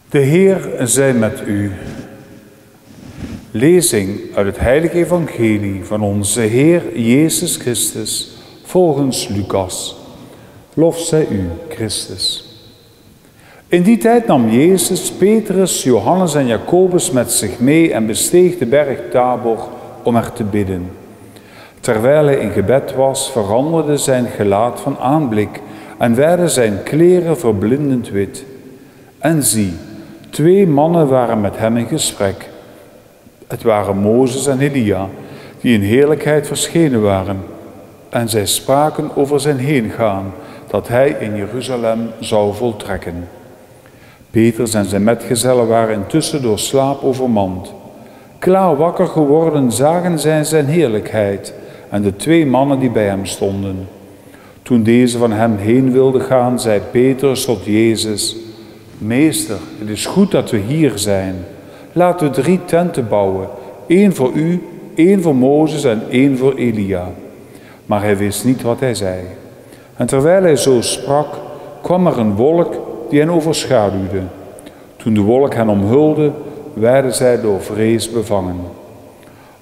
De Heer zij met u. Lezing uit het heilige evangelie van onze Heer Jezus Christus volgens Lucas. Lof zij u, Christus. In die tijd nam Jezus, Petrus, Johannes en Jacobus met zich mee en besteeg de berg Tabor om er te bidden. Terwijl hij in gebed was, veranderde zijn gelaat van aanblik en werden zijn kleren verblindend wit. En zie, 2 mannen waren met hem in gesprek. Het waren Mozes en Elia, die in heerlijkheid verschenen waren. En zij spraken over zijn heengaan, dat hij in Jeruzalem zou voltrekken. Petrus en zijn metgezellen waren intussen door slaap overmand. Klaar wakker geworden zagen zij zijn heerlijkheid en de 2 mannen die bij hem stonden. Toen deze van hem heen wilden gaan, zei Petrus tot Jezus: Meester, het is goed dat we hier zijn. Laten we 3 tenten bouwen, 1 voor u, 1 voor Mozes en 1 voor Elia. Maar hij wist niet wat hij zei. En terwijl hij zo sprak, kwam er een wolk die hen overschaduwde. Toen de wolk hen omhulde, werden zij door vrees bevangen.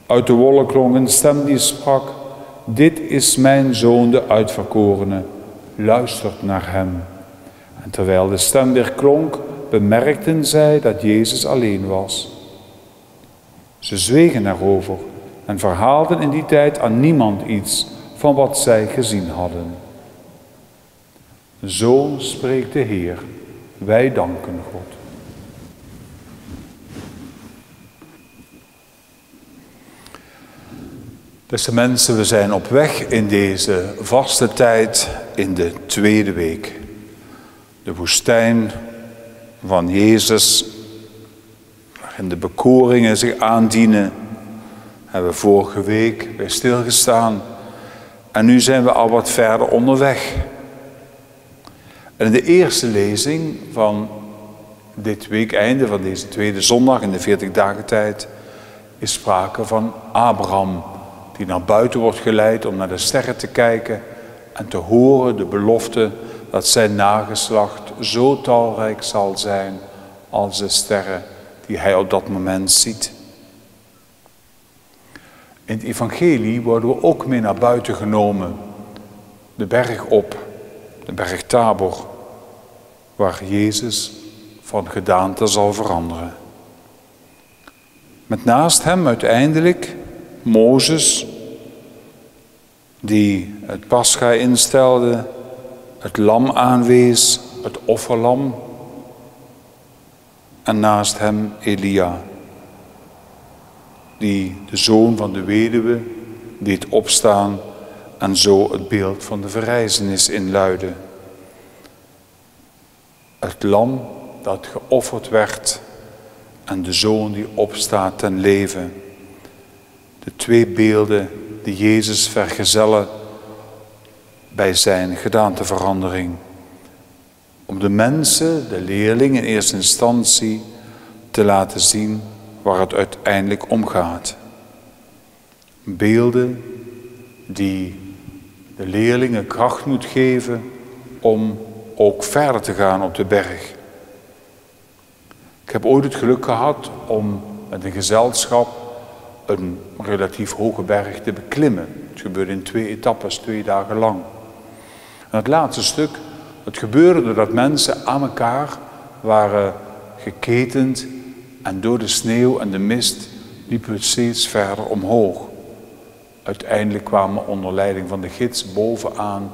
Uit de wolk klonk een stem die sprak: Dit is mijn zoon, de uitverkorene. Luistert naar hem. En terwijl de stem weer klonk, bemerkten zij dat Jezus alleen was. Ze zwegen erover en verhaalden in die tijd aan niemand iets van wat zij gezien hadden. Zo spreekt de Heer. Wij danken God. Beste mensen, we zijn op weg in deze vaste tijd in de 2e week. De woestijn van Jezus, waarin de bekoringen zich aandienen, hebben we vorige week bij stilgestaan. En nu zijn we al wat verder onderweg. En in de eerste lezing van dit weekeinde, van deze 2e zondag in de 40 dagen tijd, is sprake van Abraham, die naar buiten wordt geleid om naar de sterren te kijken en te horen de belofte dat zijn nageslacht zo talrijk zal zijn als de sterren die hij op dat moment ziet. In het evangelie worden we ook mee naar buiten genomen, de berg op, de berg Tabor, waar Jezus van gedaante zal veranderen. Met naast hem uiteindelijk Mozes, die het Pascha instelde, het lam aanwees, het offerlam. En naast hem Elia, die de zoon van de weduwe deed opstaan en zo het beeld van de verrijzenis inluidde. Het lam dat geofferd werd en de zoon die opstaat ten leven. De 2 beelden die Jezus vergezellen bij zijn gedaanteverandering. Om de mensen, de leerlingen in eerste instantie, te laten zien waar het uiteindelijk om gaat. Beelden die de leerlingen kracht moet geven om ook verder te gaan op de berg. Ik heb ooit het geluk gehad om met een gezelschap een relatief hoge berg te beklimmen. Het gebeurde in 2 etappes, 2 dagen lang. En het laatste stuk, het gebeurde doordat mensen aan elkaar waren geketend en door de sneeuw en de mist liepen we steeds verder omhoog. Uiteindelijk kwamen we onder leiding van de gids bovenaan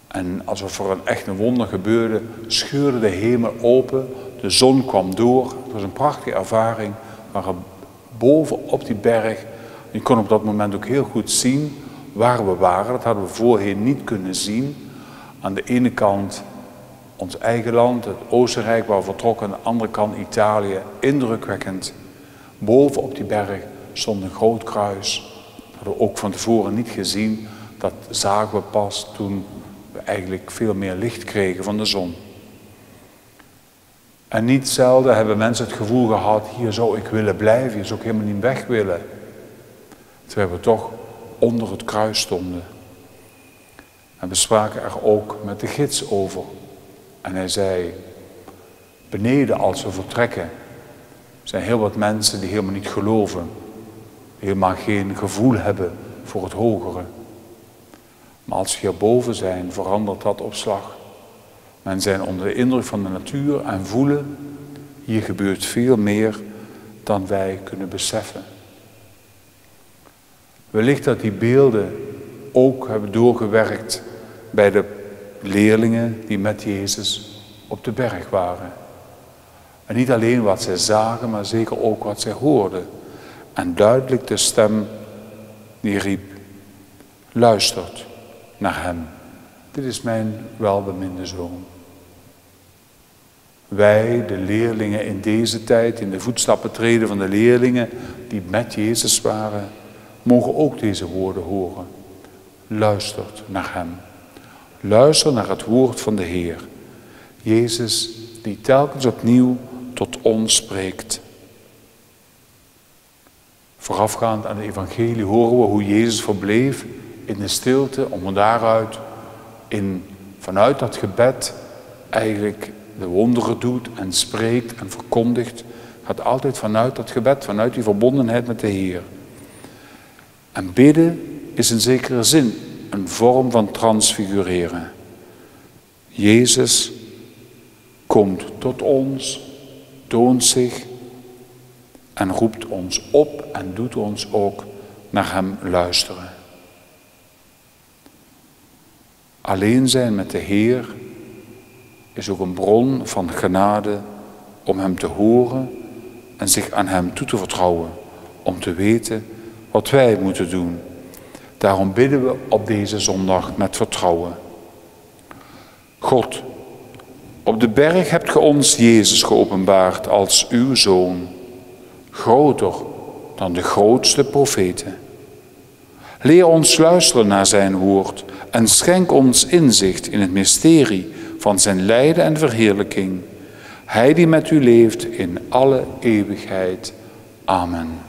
en alsof er echt een wonder gebeurde, scheurde de hemel open, de zon kwam door. Het was een prachtige ervaring, we waren boven op die berg. Je kon op dat moment ook heel goed zien waar we waren. Dat hadden we voorheen niet kunnen zien. Aan de ene kant ons eigen land, het Oostenrijk waar we vertrokken. Aan de andere kant Italië, indrukwekkend. Boven op die berg stond een groot kruis. Dat hadden we ook van tevoren niet gezien. Dat zagen we pas toen we eigenlijk veel meer licht kregen van de zon. En niet zelden hebben mensen het gevoel gehad, hier zou ik willen blijven, hier zou ik helemaal niet weg willen. Terwijl we toch onder het kruis stonden. En we spraken er ook met de gids over. En hij zei, Beneden als we vertrekken zijn heel wat mensen die helemaal niet geloven. Die helemaal geen gevoel hebben voor het hogere. Maar als we hierboven zijn, verandert dat op slag. Men zijn onder de indruk van de natuur en voelen, hier gebeurt veel meer dan wij kunnen beseffen. Wellicht dat die beelden ook hebben doorgewerkt bij de leerlingen die met Jezus op de berg waren. En niet alleen wat zij zagen, maar zeker ook wat zij hoorden. En duidelijk de stem die riep, luistert naar hem. Dit is mijn welbeminde zoon. Wij, de leerlingen in deze tijd, in de voetstappen treden van de leerlingen die met Jezus waren, mogen ook deze woorden horen. Luistert naar hem. Luister naar het woord van de Heer. Jezus die telkens opnieuw tot ons spreekt. Voorafgaand aan de evangelie horen we hoe Jezus verbleef in de stilte om daaruit vanuit dat gebed eigenlijk de wonderen doet en spreekt en verkondigt. Gaat altijd vanuit dat gebed, vanuit die verbondenheid met de Heer. En bidden is in zekere zin een vorm van transfigureren. Jezus komt tot ons, toont zich en roept ons op en doet ons ook naar hem luisteren. Alleen zijn met de Heer is ook een bron van genade om hem te horen en zich aan hem toe te vertrouwen, om te weten wat wij moeten doen. Daarom bidden we op deze zondag met vertrouwen. God, op de berg hebt ge ons Jezus geopenbaard als uw Zoon, groter dan de grootste profeten. Leer ons luisteren naar zijn woord en schenk ons inzicht in het mysterie van zijn lijden en verheerlijking. Hij die met u leeft in alle eeuwigheid. Amen.